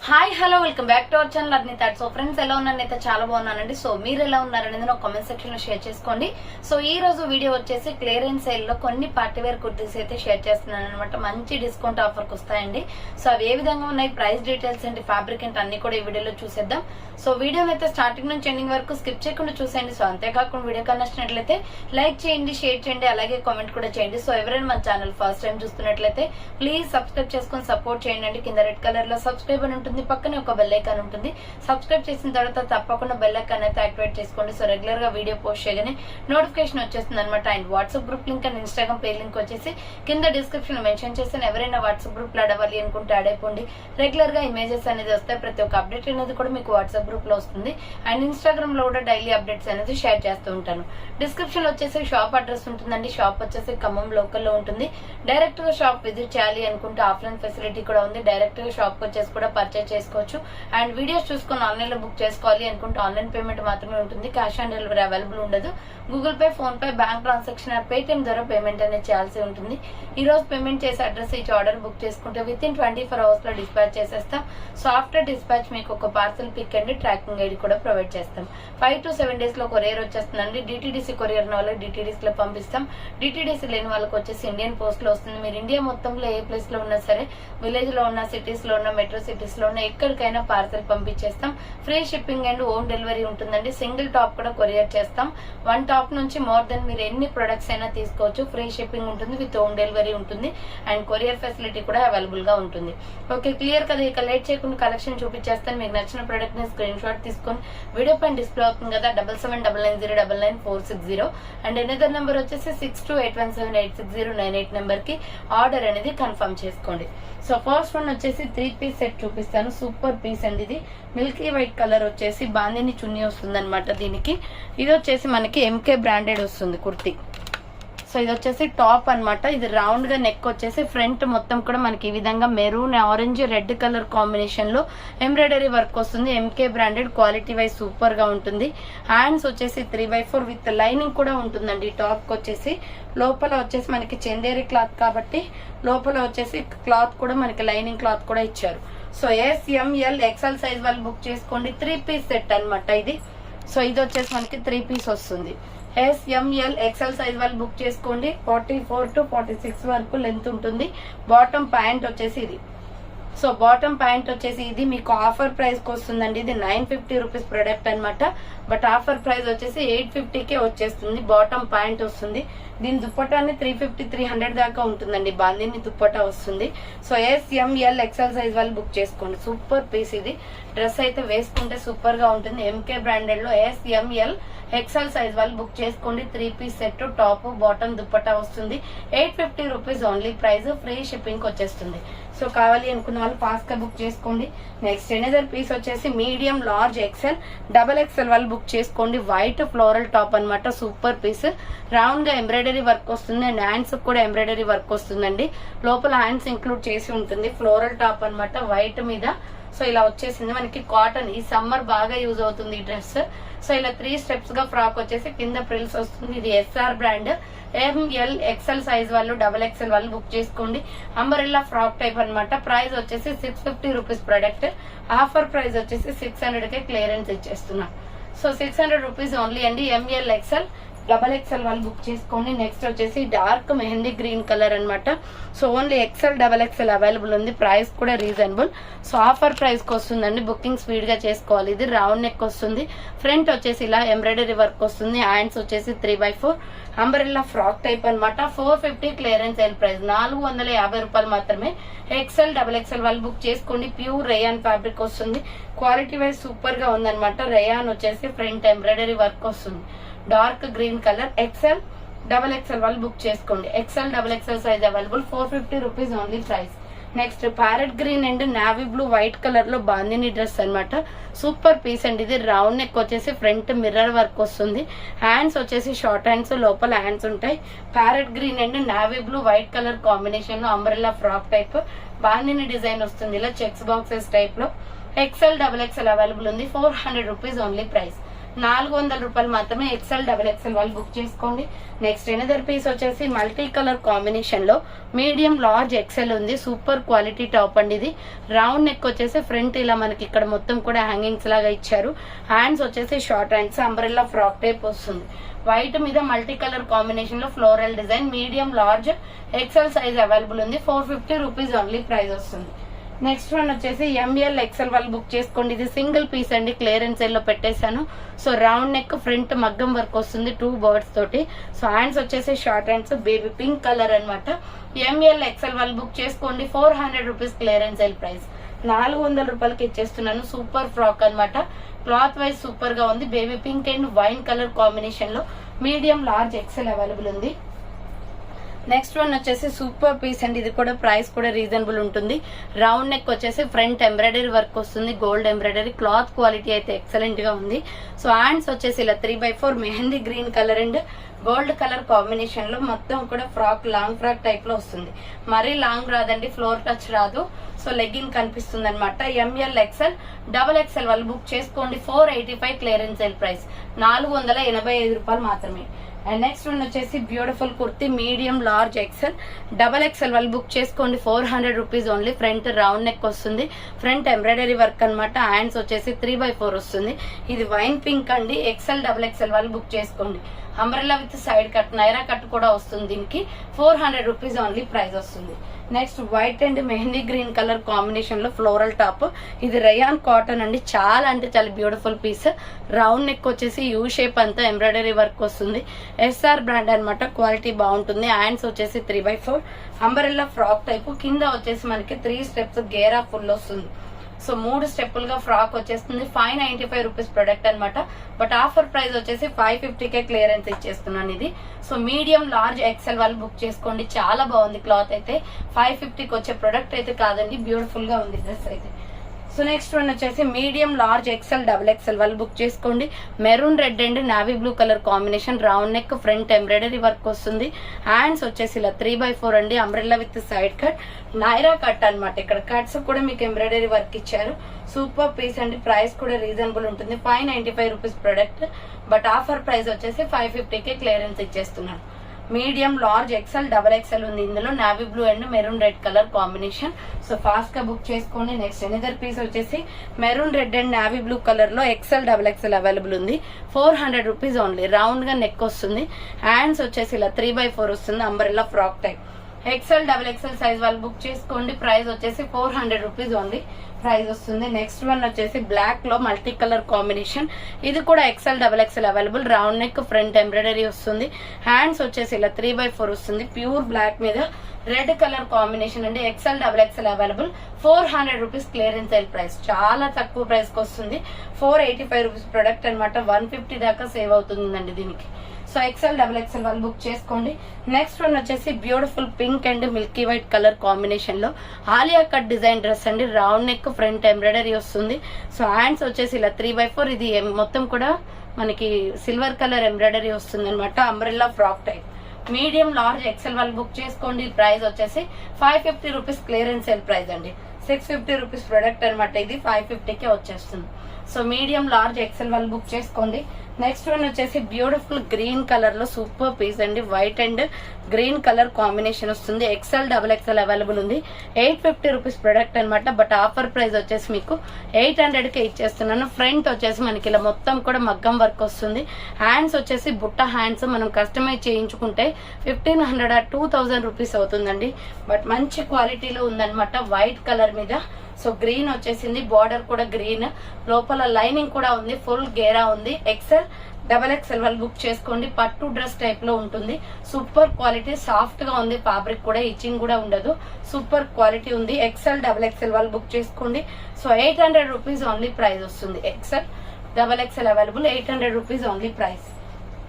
Hi hello welcome back to our channel అర్ని thought. So friends ఎలా ఉన్నానైతే చాలా బాగున్నానండి. So మీరు ఎలా ఉన్నారనేది నాకు కామెంట్ సెక్షన్ లో షేర్ చేసుకోండి. సో ఈ రోజు వీడియో వచ్చేసి క్లియరెన్స్ సేల్ లో కొన్ని పార్టీ వేర్ కుర్తీస్ అయితే షేర్ చేస్తున్నాను అనమాట. మంచి డిస్కౌంట్ ఆఫర్ కు వస్తాయండి. సో అవి ఏ విధంగా ఉన్నాయి, ప్రైస్ డీటెయిల్స్ ఏంటి, ఫ్యాబ్రిక్ ఏంటి అన్ని కూడా ఈ వీడియోలో చూసేద్దాం. సో వీడియోని అయితే స్టార్టింగ్ నుంచి ఎండింగ్ వరకు స్కిప్ చేయకుండా చూసేయండి. సో అంతేకాకుండా వీడియో నచ్చినట్లయితే లైక్ చేయండి, షేర్ చేయండి, అలాగే కామెంట్ కూడా చేయండి. సో ఎవరైనా మన ఛానల్ ఫస్ట్ టైం చూస్తున్నట్లయితే ప్లీజ్ సబ్స్క్రైబ్ చేసుకుని సపోర్ట్ చేయండి. కింద రెడ్ కలర్ లో సబ్స్క్రైబ్ అని ఉంటుంది, పక్కనే ఒక బెల్ ఐకాన్ ఉంటుంది. సబ్స్క్రైబ్ చేసిన తర్వాత తప్పకుండా బెల్ ఐకాన్ అయితే యాక్టివేట్ చేసుకోండి. సో రెగ్యులర్ గా వీడియో పోస్ట్ చేయగానే నోటిఫికేషన్ వచ్చేస్తుంది అనమాట. And WhatsApp group link and Instagram page link వచ్చేసి కింద డిస్క్రిప్షన్ లో మెన్షన్ చేస్తాను. ఎవరైనా వాట్సాప్ గ్రూప్ లో అడవాలి అనుకుంటే యాడ్ అయిపోండి. రెగ్యులర్ గా ఇమేజెస్ అనేది వస్తాయి, ప్రతి ఒక్క అప్డేట్ అనేది కూడా మీకు వాట్సాప్ గ్రూప్ లో వస్తుంది. అండ్ ఇన్స్టాగ్రామ్ లో కూడా డైలీ అప్డేట్స్ అనేది షేర్ చేస్తూ ఉంటాను. డిస్క్రిప్షన్ లో వచ్చేసి షాప్ అడ్రస్ ఉంటుందండి. షాప్ వచ్చేసి ఖమ్మం లోకల్ లో ఉంటుంది. డైరెక్ట్ గా షాప్ విజిట్ చేయాలి అనుకుంటే ఆఫ్లైన్ ఫెసిలిటీ కూడా ఉంది. డైరెక్ట్ గా షాప్ వచ్చేసి కూడా పర్చేస్ చేసుకోవచ్చు. అండ్ వీడియోస్ చూసుకొని ఆన్లైన్ లో బుక్ చేసుకోవాలి అనుకుంటే ఆన్లైన్ పేమెంట్ మాత్రమే ఉంటుంది. క్యాష్ ఆన్ డెలివరీ అవైలబుల్ ఉండదు. Google Pay, PhonePe, bank transaction Paytm ద్వారా పేమెంట్ అనేది చేయాల్సి ఉంటుంది. ఈ రోజు పేమెంట్ చేసి అడ్రస్ ఇచ్చి ఆర్డర్ బుక్ చేసుకుంటే విత్ ఇన్ 24 అవర్స్ లో డిస్పాచ్ చేసేస్తాం. సో ఆఫ్టర్ డిస్పాచ్ మీకు ఒక parcel pick and tracking ID కూడా ప్రొవైడ్ చేస్తాం. 5 to 7 days లో కొరియర్ వచ్చేస్తుందండి. డిటిడిసి కొరియర్ వాళ్ళకి డిటిడిసి లో పంపిస్తాం. డిటిడిసి లేని వాళ్ళకి వచ్చేసి ఇండియన్ పోస్ట్ లో వస్తుంది. మీరు ఇండియా మొత్తంలో ఏ ప్లేస్ లో ఉన్నా సరే, విలేజ్ లో ఉన్న, సిటీస్ లో ఉన్న, మెట్రో సిటీస్ లో ఉన్న ఎక్కడికైనా పార్సల్ పంపించేస్తాం. Free shipping and home delivery ఉంటుందండి. సింగిల్ టాప్ కూడా కొరియర్ చేస్తాం. 1 టాప్ నుంచి మోర్ దెన్ మీరు ఎన్ని ప్రొడక్ట్స్ అయినా తీసుకోవచ్చు. ఫ్రీ షిప్పింగ్ ఉంటుంది, విత్ హోమ్ డెలివరీ ఉంటుంది. అండ్ కొరియర్ ఫెసిలిటీ కూడా అవైలబుల్ గా ఉంటుంది. ఓకే, క్లియర్ కదా. ఇక లేట్ చేయకుండా కలెక్షన్ చూపించేస్తాను. మీకు నచ్చిన ప్రొడక్ట్ ని స్క్రీన్ షాట్ తీసుకొని వీడియో పైన డిస్ప్లే అవుతుంది కదా, 7799099460. అండ్ ఎనదర్ నెంబర్ వచ్చేసి 6281786098 నెంబర్ కి ఆర్డర్ అనేది కన్ఫర్మ్ చేసుకోండి. సో ఫస్ట్ వన్ వచ్చేసి 3 పీస్ సెట్ చూపిస్తాను. సూపర్ పీస్ అండి. ఇది మిల్కీ వైట్ కలర్ వచ్చేసి బాందిని చున్నీ వస్తుంది అనమాట. దీనికి ఇది వచ్చేసి మనకి ఎంకే బ్రాండెడ్ వస్తుంది కుర్తీ. సో ఇది వచ్చేసి టాప్ అన్నమాట. ఇది రౌండ్ గా నెక్ వచ్చేసి ఫ్రంట్ మొత్తం కూడా మనకి ఈ విధంగా maroon, orange, red colour combination లో ఎంబ్రాయిడరీ వర్క్ వస్తుంది. MK branded, quality wise super గా ఉంటుంది. హ్యాండ్స్ వచ్చేసి 3/4 విత్ లైనింగ్ కూడా ఉంటుందండి. టాప్ కి వచ్చేసి లోపల వచ్చేసి మనకి చందేరి క్లాత్ కాబట్టి లోపల వచ్చేసి క్లాత్ కూడా మనకి లైనింగ్ క్లాత్ కూడా ఇచ్చారు. సో SML XL సైజ్ వాళ్ళు బుక్ చేసుకోండి. 3 పీస్ సెట్ అన్నమాట ఇది. సో ఇది వచ్చేసి మనకి 3 పీస్ వస్తుంది. SML XL సైజ్ వాళ్ళు బుక్ చేసుకోండి. 44 to 46 వరకు లెంత్ ఉంటుంది. బాటమ్ ప్యాంట్ వచ్చేసి ఇది. సో బాటమ్ ప్యాంట్ వచ్చేసి ఇది మీకు ఆఫర్ ప్రైస్ కి వస్తుందండి. ఇది 950 రూపీస్ ప్రొడక్ట్ అనమాట. బట్ ఆఫర్ ప్రైస్ వచ్చేసి 850కే వచ్చేస్తుంది. బాటమ్ ప్యాంట్ వస్తుంది. దీని దుప్పటాన్ని 350-300 దాకా ఉంటుందండి. బాందిని దుప్పటా వస్తుంది. సో SML XL సైజ్ వాళ్ళు బుక్ చేసుకోండి. సూపర్ పీస్ ఇది. డ్రెస్ అయితే వేసుకుంటే సూపర్ గా ఉంటుంది. ఎంకే బ్రాండెడ్ లో SML XL సైజ్ వాళ్ళు బుక్ చేసుకోండి. 3 piece set, top, bottom, dupatta వస్తుంది. 850 rupees only price. Free shipping వచ్చేస్తుంది. సో కావాలి అనుకున్న వాళ్ళు ఫాస్ట్ గా బుక్ చేసుకోండి. నెక్స్ట్ ఎనదర్ పీస్ వచ్చేసి మీడియం, లార్జ్, XL, XXL వాళ్ళు బుక్ చేసుకోండి. వైట్ ఫ్లోరల్ టాప్ అన్నమాట. Super piece. రౌండ్ గా ఎంబ్రాయిడరీ వర్క్ వస్తుంది. అండ్ హ్యాండ్స్ కూడా ఎంబ్రాయిడరీ వర్క్ వస్తుందండి. లోపల హ్యాండ్స్ ఇంక్లూడ్ చేసి ఉంటుంది. ఫ్లోరల్ టాప్ అన్నమాట, వైట్ మీద. సో ఇలా వచ్చేసింది మనకి కాటన్. ఈ సమ్మర్ బాగా యూజ్ అవుతుంది ఈ డ్రెస్. సో ఇలా 3 స్టెప్స్ గా ఫ్రాక్ వచ్చేసి కింద ప్రిల్స్ వస్తుంది. ఇది SR brand. ML XL size వాళ్ళు, XXL వాళ్ళు బుక్ చేసుకోండి. అంబరెల్లా ఫ్రాక్ టైప్ అన్నమాట. ప్రైస్ వచ్చేసి 650 రూపీస్ ప్రొడక్ట్. ఆఫర్ ప్రైస్ వచ్చేసి 600కే క్లియరెన్స్ ఇచ్చేస్తున్నా. సో 600 రూపీస్ ఓన్లీ అండి. ML XL XXL వాళ్ళు బుక్ చేసుకోండి. నెక్స్ట్ వచ్చేసి డార్క్ మెహందీ గ్రీన్ కలర్ అన్నమాట. So only XL XXL available ఉంది. ప్రైస్ కూడా రీజనబుల్. సో ఆఫర్ ప్రైస్ కి వస్తుందండి. బుకింగ్ స్పీడ్ గా చేసుకోవాలి. ఇది రౌండ్ నెక్ వస్తుంది. ఫ్రంట్ వచ్చేసి ఇలా ఎంబ్రాయిడరీ వర్క్ వస్తుంది. హ్యాండ్స్ వచ్చేసి 3/4 అంబరెల్లా ఫ్రాక్ టైప్ అన్నమాట. 450 క్లియరెన్స్ సేల్ ప్రైస్. 450 రూపాయలు మాత్రమే. XL XXL వాళ్ళు బుక్ చేసుకోండి. ప్యూర్ రేయాన్ ఫ్యాబ్రిక్ వస్తుంది. క్వాలిటీ వైజ్ సూపర్ గా ఉందన్నమాట. రేయాన్ వచ్చేసి ఫ్రంట్ ఎంబ్రాయిడరీ వర్క్ వస్తుంది. Dark green colour. XL XXL వాళ్ళు బుక్ చేసుకోండి. XL XXL size available. 450 rupees only price. Next parrot green and navy blue white colour లో bandhani dress అన్నమాట. Super piece అండి. ఇది రౌండ్ నెక్ వచ్చేసి ఫ్రంట్ మిర్రర్ వర్క్ వస్తుంది. Hands వచ్చేసి షార్ట్ హ్యాండ్స్, లోపల హ్యాండ్స్ ఉంటాయి. Parrot green and navy blue white colour combination లో umbrella frock type bandhani design వస్తుంది. ఇలా చెక్స్ బాక్సెస్ టైప్ లో. XL XXL అవైలబుల్ ఉంది. 400 రూపీస్ ఓన్లీ ప్రైస్. రూపాయలు మాత్రమే. ఎక్సెల్ డబుల్ ఎక్సెల్ వాళ్ళు బుక్ చేసుకోండి. నెక్స్ట్ ఎనదర్ పీస్ వచ్చేసి మల్టీ కలర్ కాంబినేషన్ లో మీడియం లార్జ్ ఎక్సెల్ ఉంది. సూపర్ క్వాలిటీ టాప్ అండి. ఇది రౌండ్ నెక్ వచ్చేసి ఫ్రంట్ ఇలా మనకి ఇక్కడ మొత్తం కూడా హ్యాంగింగ్స్ లాగా ఇచ్చారు. హ్యాండ్స్ వచ్చేసి short hands, umbrella frock type వస్తుంది. వైట్ మీద మల్టీ కలర్ కాంబినేషన్ లో floral design. Medium large XL size available ఉంది. 450 రూపీస్ ఓన్లీ ప్రైస్ వస్తుంది. నెక్స్ట్ వన్ వచ్చేసి ఎంఎల్ ఎక్సెల్ వాళ్ళు బుక్ చేసుకోండి. ఇది సింగిల్ పీస్ అండి, క్లియరెన్స్ సేల్ లో పెట్టేశాను. సో రౌండ్ నెక్ ఫ్రంట్ మగ్గం వర్క్ వస్తుంది 2 బర్డ్స్ తోటి. సో హ్యాండ్స్ వచ్చేసి short hands, baby pink colour అనమాట. ఎంఎల్ ఎక్సెల్ వాళ్ళు బుక్ చేసుకోండి. 400 రూపీస్ క్లియరెన్స్ సేల్ ప్రైస్. 400 రూపాయలకి ఇచ్చేస్తున్నాను. సూపర్ ఫ్రాక్ అనమాట. క్లాత్ వైజ్ సూపర్ గా ఉంది. Baby pink and wine colour combination లో మీడియం లార్జ్ ఎక్సెల్ అవైలబుల్ ఉంది. నెక్స్ట్ వన్ వచ్చేసి సూపర్ పీస్ అండి. ఇది కూడా ప్రైస్ కూడా రీజనబుల్ ఉంటుంది. రౌండ్ నెక్ వచ్చేసి ఫ్రంట్ ఎంబ్రాయిడరీ వర్క్ వస్తుంది, గోల్డ్ ఎంబ్రాయిడరీ. క్లాత్ క్వాలిటీ అయితే ఎక్సలెంట్ గా ఉంది. సో హ్యాండ్స్ వచ్చేసి ఇలా 3/4 mehndi green colour and gold colour combination లో మొత్తం కూడా ఫ్రాక్, లాంగ్ ఫ్రాక్ టైప్ లో వస్తుంది. మరీ లాంగ్ రాదండి, ఫ్లోర్ టచ్ రాదు. సో లెగ్గింగ్ కనిపిస్తుంది అనమాట. ఎంఎల్ ఎక్సెల్ డబల్ ఎక్సెల్ వాళ్ళు బుక్ చేసుకోండి. 485 క్లియరెన్స్ సేల్ ప్రైస్. 485 రూపాయలు మాత్రమే. అండ్ నెక్స్ట్ వన్ వచ్చేసి beautiful kurti medium large XL double XL వాళ్ళు బుక్ చేసుకోండి. 400 rupees only. Front round neck వస్తుంది, ఫ్రంట్ ఎంబ్రాయిడరీ వర్క్ అనమాట. హ్యాండ్స్ వచ్చేసి 3/4 వస్తుంది. ఇది వైన్ పింక్ అండి. ఎక్సెల్ డబల్ ఎక్సెల్ వాళ్ళు బుక్ చేసుకోండి. Umbrella with side cut, Naira cut కూడా వస్తుంది. దీనికి 400 రూపీస్ ఓన్లీ ప్రైస్ వస్తుంది. Next white and mehndi green colour combination లో ఫ్లోరల్ టాప్. ఇది రయాన్ కాటన్ అండి. చాలా అంటే చాలా బ్యూటిఫుల్ పీస్. రౌండ్ నెక్ వచ్చేసి యూ షేప్ అంతా ఎంబ్రాయిడరీ వర్క్ వస్తుంది. ఎస్ఆర్ బ్రాండ్ అనమాట. క్వాలిటీ బాగుంటుంది. హ్యాండ్స్ వచ్చేసి 3/4 అంబ్రెల్లా ఫ్రాక్ టైప్. కింద వచ్చేసి మనకి 3 స్టెప్స్ గేరా ఫుల్ వస్తుంది. సో 3 స్టెప్పులుగా ఫ్రాక్ వచ్చేస్తుంది. 595 రూపీస్ ప్రొడక్ట్ అనమాట. బట్ ఆఫర్ ప్రైస్ వచ్చేసి 550కే క్లియరెన్స్ ఇచ్చేస్తున్నాను ఇది. సో మీడియం లార్జ్ ఎక్సెల్ వాళ్ళు బుక్ చేసుకోండి. చాలా బాగుంది క్లాత్ అయితే. 550కి వచ్చే ప్రొడక్ట్ అయితే కాదండి, బ్యూటిఫుల్ గా ఉంది డ్రెస్ అయితే. సో నెక్స్ట్ వన్ వచ్చేసి medium large XL double XL వాళ్ళు బుక్ చేసుకోండి. Maroon red and navy blue colour combination. Round neck front embroidery work వస్తుంది. హ్యాండ్స్ వచ్చేసి ఇలా 3/4 అండి. Umbrella with side cut, Naira cut అనమాట. ఇక్కడ కట్స్ కూడా మీకు ఎంబ్రాయిడరీ వర్క్ ఇచ్చారు. సూపర్ పీస్ అండి. ప్రైస్ కూడా రీజనబుల్ ఉంటుంది. 595 rupees product. But offer price వచ్చేసి 550కే క్లియరెన్స్ ఇచ్చేస్తున్నాను. Medium large XL double XL ఉంది. ఇందులో navy blue and maroon red colour combination. So fast గా బుక్ చేసుకోండి. నెక్స్ట్ ఎనదర్ పీస్ వచ్చేసి maroon red and navy blue colour లో ఎక్సెల్ డబల్ ఎక్సెల్ అవైలబుల్ ఉంది. 400 రూపీస్ ఓన్లీ. రౌండ్ గా neck వస్తుంది. Hands వచ్చేసి ఇలా 3/4 వస్తుంది. Umbrella frock type. XL double XL size వాళ్ళు బుక్ చేసుకోండి. ప్రైస్ వచ్చేసి 400 రూపీస్ ఓన్లీ ప్రైస్ వస్తుంది. నెక్స్ట్ వన్ వచ్చేసి బ్లాక్ లో మల్టీ కలర్ కాంబినేషన్. ఇది కూడా XL double XL available. Round neck front embroidery వస్తుంది. హ్యాండ్స్ వచ్చేసి ఇలా 3/4 వస్తుంది. ప్యూర్ బ్లాక్ మీద రెడ్ కలర్ కాంబినేషన్ అండి. XL double XL available. 400 rupees clearance sale price. చాలా తక్కువ ప్రైస్ కి వస్తుంది. 485 రూపీస్ ప్రొడక్ట్ అనమాట. 150 దాకా సేవ్ అవుతుందండి దీనికి. సో ఎక్సెల్ డబల్ ఎక్సెల్ వాళ్ళు బుక్ చేసుకోండి. నెక్స్ట్ వన్ వచ్చేసి beautiful pink and milky white colour combination లో ఆలియా కట్ డిజైన్ డ్రెస్ అండి. రౌండ్ నెక్ ఫ్రంట్ ఎంబ్రాయిడరీ వస్తుంది. సో హ్యాండ్స్ వచ్చేసి ఇలా 3/4. ఇది మొత్తం కూడా మనకి సిల్వర్ కలర్ ఎంబ్రాయిడరీ వస్తుంది అనమాట. Umbrella frock type. Medium large XL వాళ్ళు బుక్ చేసుకోండి. ప్రైస్ వచ్చేసి 550 రూపీస్ క్లియరెన్స్ సేల్ ప్రైస్ అండి. 650 రూపీస్ ప్రొడక్ట్ అనమాట. ఇది 550కే వచ్చేస్తుంది. సో మీడియం లార్జ్ ఎక్సెల్ వాళ్ళు బుక్ చేసుకోండి. నెక్స్ట్ వన్ వచ్చేసి బ్యూటిఫుల్ గ్రీన్ కలర్ లో సూపర్ పీస్ అండి. White and green colour combination వస్తుంది. ఎక్సెల్ డబల్ ఎక్సెల్ అవైలబుల్ ఉంది. 850 రూపీస్ ప్రొడక్ట్ అనమాట. బట్ ఆఫర్ ప్రైస్ వచ్చేసి మీకు 800కే ఇచ్చేస్తున్నాను. ఫ్రంట్ వచ్చేసి మనకి ఇలా మొత్తం కూడా మగ్గం వర్క్ వస్తుంది. హ్యాండ్స్ వచ్చేసి బుట్ట హ్యాండ్స్. మనం కస్టమైజ్ చేయించుకుంటే 1500 or 2000 రూపీస్ అవుతుందండి. బట్ మంచి క్వాలిటీలో ఉందన్నమాట. వైట్ కలర్ మీద. సో గ్రీన్ వచ్చేసింది. బార్డర్ కూడా గ్రీన్. లోపల లైనింగ్ కూడా ఉంది. ఫుల్ గేరా ఉంది. ఎక్సెల్ డబల్ ఎక్సెల్ వాళ్ళు బుక్ చేసుకోండి. పట్టు డ్రెస్ టైప్ లో ఉంటుంది. Super quality. సాఫ్ట్ గా ఉంది. ఫ్యాబ్రిక్ కూడా ఇచ్చింగ్ కూడా ఉండదు. సూపర్ క్వాలిటీ ఉంది. ఎక్సెల్ డబల్ ఎక్సెల్ వాళ్ళు బుక్ చేసుకోండి. సో 800 రూపీస్ ఓన్లీ ప్రైస్ వస్తుంది. XL double XL available. 800 rupees only price.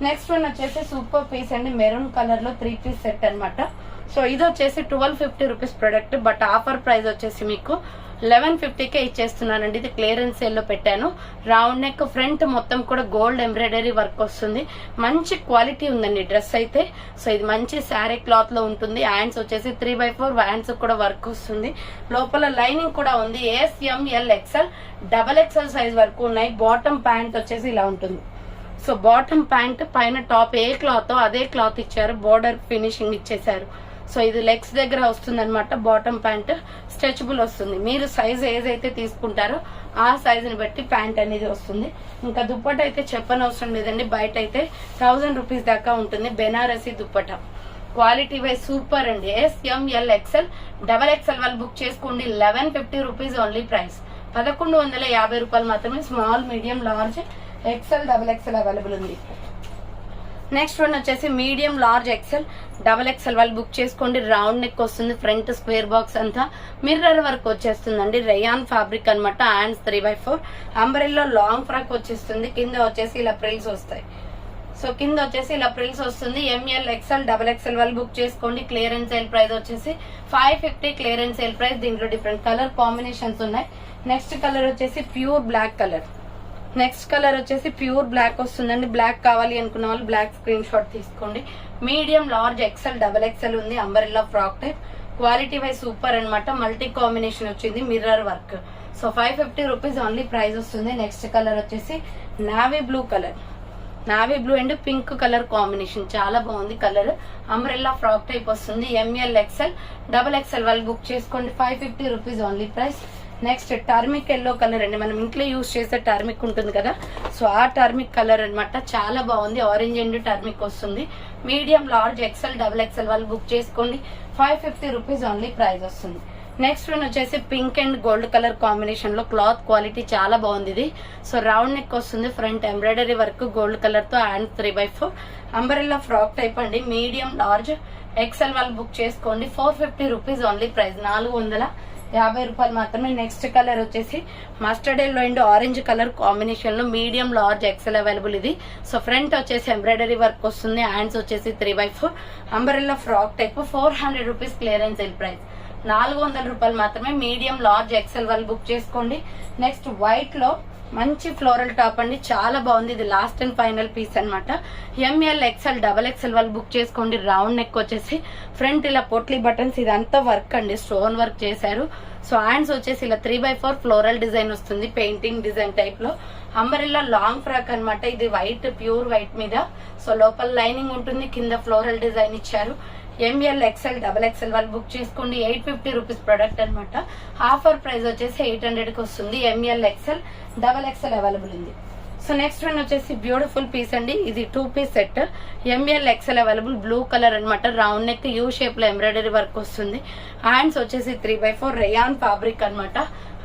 Next one వచ్చేసి సూపర్ పీస్ అండి. మెరూన్ కలర్ లో 3 పీస్ సెట్ అనమాట. సో ఇది వచ్చేసి 1250 rupees product. But offer price వచ్చేసి మీకు 1150కే ఇచ్చేస్తున్నానండి. ఇది క్లియరెన్స్ సేల్ లో పెట్టాను. రౌండ్ నెక్ ఫ్రంట్ మొత్తం కూడా గోల్డ్ ఎంబ్రాయిడరీ వర్క్ వస్తుంది. మంచి క్వాలిటీ ఉందండి డ్రెస్ అయితే. సో ఇది మంచి శారీ క్లాత్ లో ఉంటుంది. హ్యాండ్స్ వచ్చేసి 3/4 హ్యాండ్స్ కూడా వర్క్ వస్తుంది. లోపల లైనింగ్ కూడా ఉంది. S, M, L, XL double XL size వరకు ఉన్నాయి. బాటమ్ ప్యాంట్ వచ్చేసి ఇలా ఉంటుంది. సో బాటమ్ ప్యాంట్ పైన టాప్ ఏ క్లాత్ అదే క్లాత్ ఇచ్చారు, బోర్డర్ ఫినిషింగ్ ఇచ్చేసారు. సో ఇది లెగ్స్ దగ్గర వస్తుంది అనమాట. బాటమ్ ప్యాంట్ స్ట్రెచబుల్ వస్తుంది. మీరు సైజ్ ఏదైతే తీసుకుంటారో ఆ సైజుని బట్టి ప్యాంట్ అనేది వస్తుంది. ఇంకా దుప్పట అయితే చెప్పనవసరం లేదండి, బయట అయితే 1000 రూపీస్ దాకా ఉంటుంది. Banarasi dupatta quality wise super అండి. SML XL XXL వాళ్ళు బుక్ చేసుకోండి. 1150 రూపీస్ ఓన్లీ ప్రైస్. 1150 రూపాయలు మాత్రమే. Small, medium, large, XL XXL available ఉంది. నెక్స్ట్ వన్ వచ్చేసి మీడియం, లార్జ్, XL వాళ్ళు బుక్ చేసుకోండి. రౌండ్ నెక్ వస్తుంది, ఫ్రంట్ స్క్వేర్ బాక్స్ అంతా మిర్రర్ వర్క్ వచ్చేస్తుందండి. రేయాన్ ఫ్యాబ్రిక్ అనమాట. Hands 3x4 umbrella long frock వచ్చేస్తుంది. కింద వచ్చేసి ఇలా ప్రిల్స్ వస్తాయి. సో కింద వచ్చేసి ఇలా ప్రిల్స్ వస్తుంది. ML XL XXL వాళ్ళు బుక్ చేసుకోండి. క్లియరెన్స్ సేల్ ప్రైస్ వచ్చేసి 550 క్లియరెన్స్ సేల్ ప్రైస్. దీంట్లో డిఫరెంట్ కలర్ కాంబినేషన్స్ ఉన్నాయి. నెక్స్ట్ కలర్ వచ్చేసి pure black colour. Next colour వచ్చేసి ప్యూర్ బ్లాక్ వస్తుందండి. బ్లాక్ కావాలి అనుకున్న వాళ్ళు బ్లాక్ స్క్రీన్ షాట్ తీసుకోండి. మీడియం, లార్జ్, XL XXL ఉంది. Umbrella frock type. Quality wise super అనమాట. మల్టీ కాంబినేషన్ వచ్చింది, mirror work. So 550 rupees only price వస్తుంది. నెక్స్ట్ కలర్ వచ్చేసి navy blue colour. Navy blue and pink colour combination చాలా బాగుంది colour. Umbrella frock type వస్తుంది. ML XL XXL వాళ్ళు book చేసుకోండి. 550 rupees only price. Next turmeric yellow colour అండి. మనం ఇంట్లో యూజ్ చేసే టర్మిక్ ఉంటుంది కదా, సో ఆ టర్మిక్ కలర్ అనమాట. చాలా బాగుంది. ఆరెంజ్ అండ్ టర్మిక్ వస్తుంది. మీడియం, లార్జ్, XL XXL వాళ్ళు బుక్ చేసుకోండి. 550 రూపీస్ ఓన్లీ ప్రైస్ వస్తుంది. నెక్స్ట్ వన్ వచ్చేసి pink and gold colour combination లో క్లాత్ క్వాలిటీ చాలా బాగుంది ఇది. సో రౌండ్ నెక్ వస్తుంది, front embroidery work gold colour తో, hand 3x4 umbrella frock type అండి. మీడియం, లార్జ్, XL వాళ్ళు బుక్ చేసుకోండి. 450 రూపీస్ ఓన్లీ ప్రైస్. 450 రూపాయలు మాత్రమే. నెక్స్ట్ కలర్ వచ్చేసి mustard yellow and orange colour combination లో మీడియం, లార్జ్, XL అవైలబుల్ ఇది. సో ఫ్రంట్ వచ్చేసి ఎంబ్రాయిడరీ వర్క్ వస్తుంది. హ్యాండ్స్ వచ్చేసి 3x4 umbrella frock type. 400 rupees clearance sale price. 400 రూపాయలు మాత్రమే. మీడియం, లార్జ్, XL వాళ్ళు బుక్ చేసుకోండి. నెక్స్ట్ వైట్ లో మంచి ఫ్లోరల్ టాప్ అండి. చాలా బాగుంది. ఇది లాస్ట్ అండ్ ఫైనల్ పీస్ అనమాట. ML XL XXL వాళ్ళు బుక్ చేసుకోండి. రౌండ్ నెక్ వచ్చేసి ఫ్రంట్ ఇలా పొట్లీ బటన్స్ ఇదంతా వర్క్ అండి, స్టోన్ వర్క్ చేశారు. సో హ్యాండ్స్ వచ్చేసి ఇలా 3x4 ఫ్లోరల్ డిజైన్ వస్తుంది, పెయింటింగ్ డిజైన్ టైప్ లో. అంబరెల్లా లాంగ్ ఫ్రాక్ అనమాట. ఇది వైట్, ప్యూర్ వైట్ మీద. సో లోపల లైనింగ్ ఉంటుంది, కింద ఫ్లోరల్ డిజైన్ ఇచ్చారు. ML XL XXL వాళ్ళు బుక్ చేసుకోండి. 850 రూపీస్ ప్రొడక్ట్ అనమాట. ఆఫర్ ప్రైస్ వచ్చేసి 800 కి వస్తుంది. ML XL XXL అవైలబుల్ ఉంది. సో నెక్స్ట్ వన్ వచ్చేసి బ్యూటిఫుల్ పీస్ అండి. ఇది 2 piece set. ML XL available. Blue colour అనమాట. రౌండ్ నెక్, యూ షేప్ లో ఎంబ్రాయిడరీ వర్క్ వస్తుంది. హ్యాండ్స్ వచ్చేసి 3x4 రేయాన్ ఫ్యాబ్రిక్ అనమాట.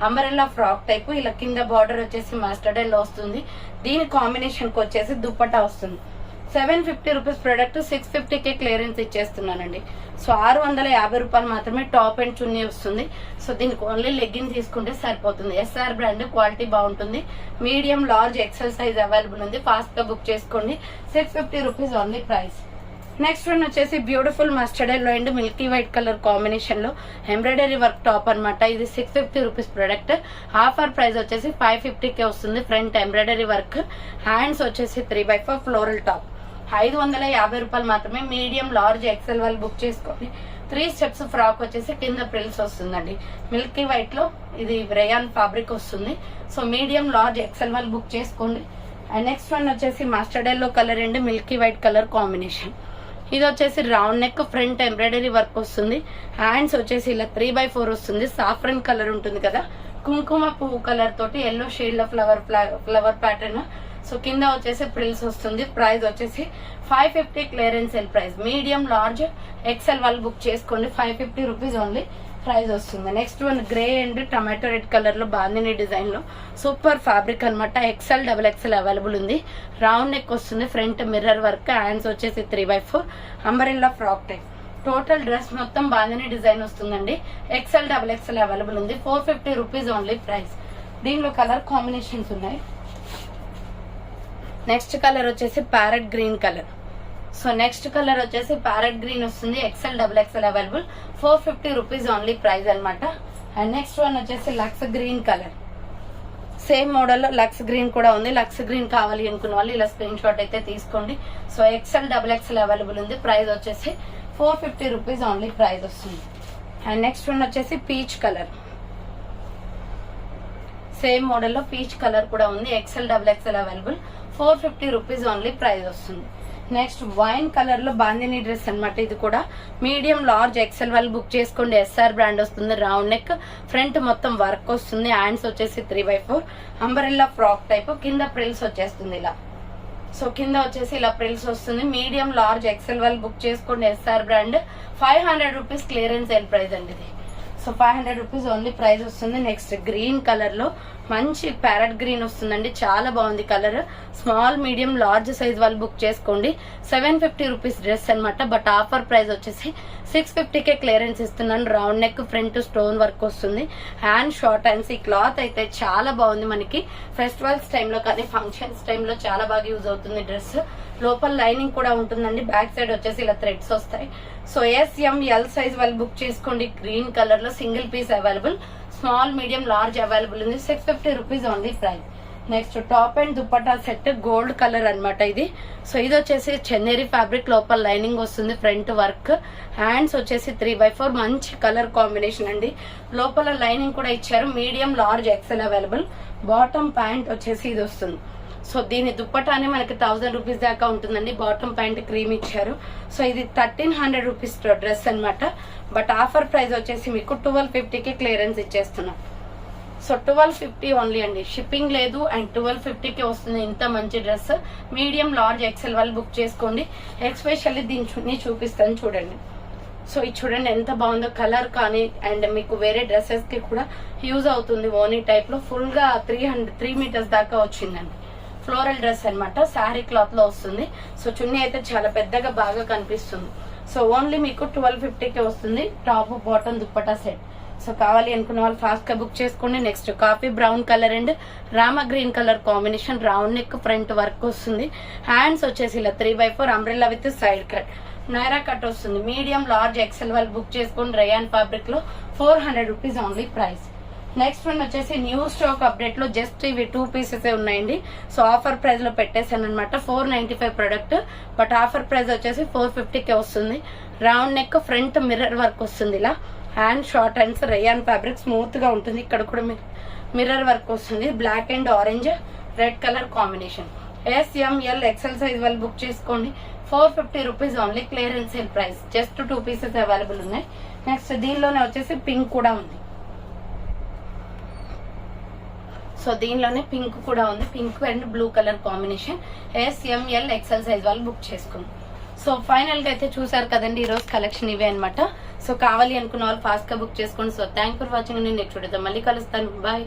Umbrella frock type. ఇలా కింద బార్డర్ వచ్చేసి మస్టర్డ్ ఎల్లో వస్తుంది. దీని కాంబినేషన్ కి వచ్చేసి దుప్పట్టా వస్తుంది. 750 రూపీస్ ప్రొడక్ట్ 650కే క్లియరెన్స్ ఇచ్చేస్తున్నానండి. సో 650 రూపాయలు మాత్రమే. టాప్ అండ్ చున్నీ వస్తుంది. సో దీనికి ఓన్లీ లెగ్గిన్ తీసుకుంటే సరిపోతుంది. SR బ్రాండ్, క్వాలిటీ బాగుంటుంది. Medium, large, XL size available ఉంది. ఫాస్ట్ గా బుక్ చేసుకోండి. 650 rupees only price. Next one వచ్చేసి beautiful mustard yellow and milky white colour combination లో ఎంబ్రాయిడరీ వర్క్ టాప్ అనమాట. ఇది 650 రూపీస్ ప్రొడక్ట్. ఆఫర్ ప్రైస్ వచ్చేసి 550కే వస్తుంది. ఫ్రంట్ ఎంబ్రాయిడరీ వర్క్, హ్యాండ్స్ వచ్చేసి 3x4 ఫ్లోరల్ టాప్. 550 రూపాయలు మాత్రమే. మీడియం, లార్జ్, XL వాళ్ళు బుక్ చేసుకోండి. 3 స్టెప్స్ ఫ్రాక్ వచ్చేసి కింద ప్రిల్స్ వస్తుందండి. మిల్కీ వైట్ లో ఇది రేయాన్ ఫ్యాబ్రిక్ వస్తుంది. సో మీడియం, లార్జ్, XL వాళ్ళు బుక్ చేసుకోండి. అండ్ నెక్స్ట్ వన్ వచ్చేసి mustard yellow colour and milky white colour combination. ఇది వచ్చేసి round neck, front embroidery work వస్తుంది. హ్యాండ్స్ వచ్చేసి ఇలా 3x4 వస్తుంది. సాఫ్రన్ కలర్ ఉంటుంది కదా, కుంకుమ పువ్వు కలర్ తోటి ఎల్లో షేడ్ లో ఫ్లవర్ ప్యాటర్న్. సో కింద వచ్చేసి ప్రిల్స్ వస్తుంది. ప్రైస్ వచ్చేసి 550 clearance sale price. Medium, large, XL వాళ్ళు బుక్ చేసుకోండి. 550 రూపీస్ ఓన్లీ ప్రైస్ వస్తుంది. Next one grey and tomato red colour లో బాందిని డిజైన్ లో సూపర్ ఫ్యాబ్రిక్ అనమాట. XL XXL అవైలబుల్ ఉంది. రౌండ్ నెక్ వస్తుంది, ఫ్రంట్ మిర్రర్ వర్క్, హ్యాండ్స్ వచ్చేసి 3x4 umbrella frock type. Total dress మొత్తం బాందిని డిజైన్ వస్తుందండి. XL XXL అవైలబుల్ ఉంది. 450 రూపీస్ ఓన్లీ ప్రైస్. దీనిలో కలర్ కాంబినేషన్స్ ఉన్నాయి. నెక్స్ట్ కలర్ వచ్చేసి parrot green colour. So next colour వచ్చేసి ప్యారెట్ గ్రీన్ వస్తుంది. XL XXL available. 450 rupees only price అనమాట. And next one వచ్చేసి lux green colour. Same model లో lux green కూడా ఉంది. లక్స్ గ్రీన్ కావాలి అనుకున్న వాళ్ళు ఇలా స్క్రీన్ షాట్ అయితే తీసుకోండి. సో XL XXL అవైలబుల్ ఉంది. ప్రైస్ వచ్చేసి 450 రూపీస్ ఓన్లీ ప్రైస్ వస్తుంది. అండ్ నెక్స్ట్ వన్ వచ్చేసి పీచ్ కలర్. సేమ్ మోడల్ లో పీచ్ కలర్ కూడా ఉంది. XL double XL available. 450 rupees only price వస్తుంది. నెక్స్ట్ వైన్ కలర్ లో బాందిని డ్రెస్ అన్నమాట. ఇది కూడా మీడియం లార్జ్ ఎక్సెల్ వాళ్ళు బుక్ చేసుకోండి. ఎస్ఆర్ బ్రాండ్ వస్తుంది. రౌండ్ నెక్, ఫ్రంట్ మొత్తం వర్క్ వస్తుంది. హ్యాండ్స్ వచ్చేసి 3x4 అంబరెల్లా ఫ్రాక్ టైప్, కింద ప్రిల్స్ వచ్చేస్తుంది ఇలా. సో కింద వచ్చేసి ఇలా ప్రిల్స్ వస్తుంది. మీడియం లార్జ్ ఎక్సెల్ వాళ్ళు బుక్ చేసుకోండి. SR brand. 500 rupees clearance sale price అండి ఇది. సో 500 రూపీస్ ఓన్లీ ప్రైస్ వస్తుంది. నెక్స్ట్ గ్రీన్ కలర్ లో మంచి ప్యారెట్ గ్రీన్ వస్తుందండి. చాలా బాగుంది colour. Small medium large size వాళ్ళు బుక్ చేసుకోండి. 750 రూపీస్ డ్రెస్ అనమాట. బట్ ఆఫర్ ప్రైస్ వచ్చేసి 650కే క్లియరెన్స్ ఇస్తున్నాను. Round neck, front stone work వస్తుంది. Hand short hands. ఈ క్లాత్ అయితే చాలా బాగుంది. మనకి ఫెస్టివల్స్ టైంలో కానీ ఫంక్షన్స్ టైంలో చాలా బాగా యూజ్ అవుతుంది డ్రెస్. లోపల లైనింగ్ కూడా ఉంటుందండి. బ్యాక్ సైడ్ వచ్చేసి ఇలా థ్రెడ్స్ వస్తాయి. సో SML సైజ్ వాళ్ళు బుక్ చేసుకోండి. గ్రీన్ కలర్ లో single piece available. Small medium large available ఉంది. 650 rupees only price. Next top and dupatta set gold colour అన్నమాట ఇది. సో ఇది వచ్చేసి చందేరి ఫ్యాబ్రిక్, లోపల లైనింగ్ వస్తుంది. ఫ్రంట్ వర్క్, హ్యాండ్స్ వచ్చేసి 3x4 మంచి కలర్ కాంబినేషన్ అండి. లోపల లైనింగ్ కూడా ఇచ్చారు. Medium large XL available. Bottom pant వచ్చేసి ఇది వస్తుంది. సో దీని దుప్పటానే మనకి 1000 రూపీస్ దాకా ఉంటుందండి. బాటమ్ ప్యాంట్ క్రీమ్ ఇచ్చారు. సో ఇది 1300 రూపీస్ డ్రెస్ అన్నమాట. బట్ ఆఫర్ ప్రైస్ వచ్చేసి మీకు 1250కి క్లియరెన్స్ ఇచ్చేస్తున్నాం. సో 1250 ఓన్లీ అండి. షిప్పింగ్ లేదు అండ్ 1250కి వస్తుంది ఇంత మంచి డ్రెస్. మీడియం లార్జ్ ఎక్సెల్ వాళ్ళు బుక్ చేసుకోండి. ఎక్స్పెషల్లీ దీని చున్నీ చూపిస్తాను చూడండి. సో ఇది చూడండి ఎంత బాగుందో కలర్ కానీ, అండ్ మీకు వేరే డ్రెస్సెస్ కి కూడా యూజ్ అవుతుంది. ఓనీ టైప్ లో ఫుల్ గా 3 మీటర్స్ దాకా వచ్చిందండి. ఫ్లోరల్ డ్రెస్ అన్నమాట. శారీ క్లాత్ లో వస్తుంది. సో చున్నీ అయితే చాలా పెద్దగా బాగా కనిపిస్తుంది. సో ఓన్లీ మీకు 1250కి వస్తుంది. Top bottom dupatta set. So కావాలి అనుకున్న వాళ్ళు ఫాస్ట్ గా బుక్ చేసుకోండి. Next coffee brown colour and Rama green colour combination. Round neck, front work వస్తుంది. హ్యాండ్స్ వచ్చేసి ఇలా 3x4 umbrella with side cut, Naira cut వస్తుంది. మీడియం లార్జ్ ఎక్సెల్ వాళ్ళు బుక్ చేసుకోండి. రయాన్ ఫ్యాబ్రిక్ లో 400 rupees only price. Next one వచ్చేసి new stock update లో just ఇవి 2 పీసెస్ ఉన్నాయండి. సో ఆఫర్ ప్రైస్ లో పెట్టేశాను అనమాట. 495 ప్రొడక్ట్. బట్ ఆఫర్ ప్రైస్ వచ్చేసి 450కే వస్తుంది. Round neck, front mirror work వస్తుంది ఇలా. Hand short hands, rayon fabric smooth గా ఉంటుంది. ఇక్కడ కూడా మిర్రర్ వర్క్ వస్తుంది. Black and orange red colour combination. SML XL size వాళ్ళు బుక్ చేసుకోండి. 450 rupees only clearance sale price. Just 2 pieces available ఉన్నాయి. నెక్స్ట్ దీనిలోనే వచ్చేసి పింక్ కూడా ఉంది. సో దీనిలోనే పింక్ కూడా ఉంది. Pink and blue colour combination. SML XL size వాళ్ళు బుక్ చేసుకోండి. సో ఫైనల్ గా అయితే చూసారు కదండి ఈ రోజు కలెక్షన్ ఇవే అనమాట. సో కావాలి అనుకున్న వాళ్ళు ఫాస్ట్ గా బుక్ చేసుకోండి. So thank for watching. నేను నెక్స్ట్ వీడియోతో మళ్ళీ కలుస్తాను. బాయ్.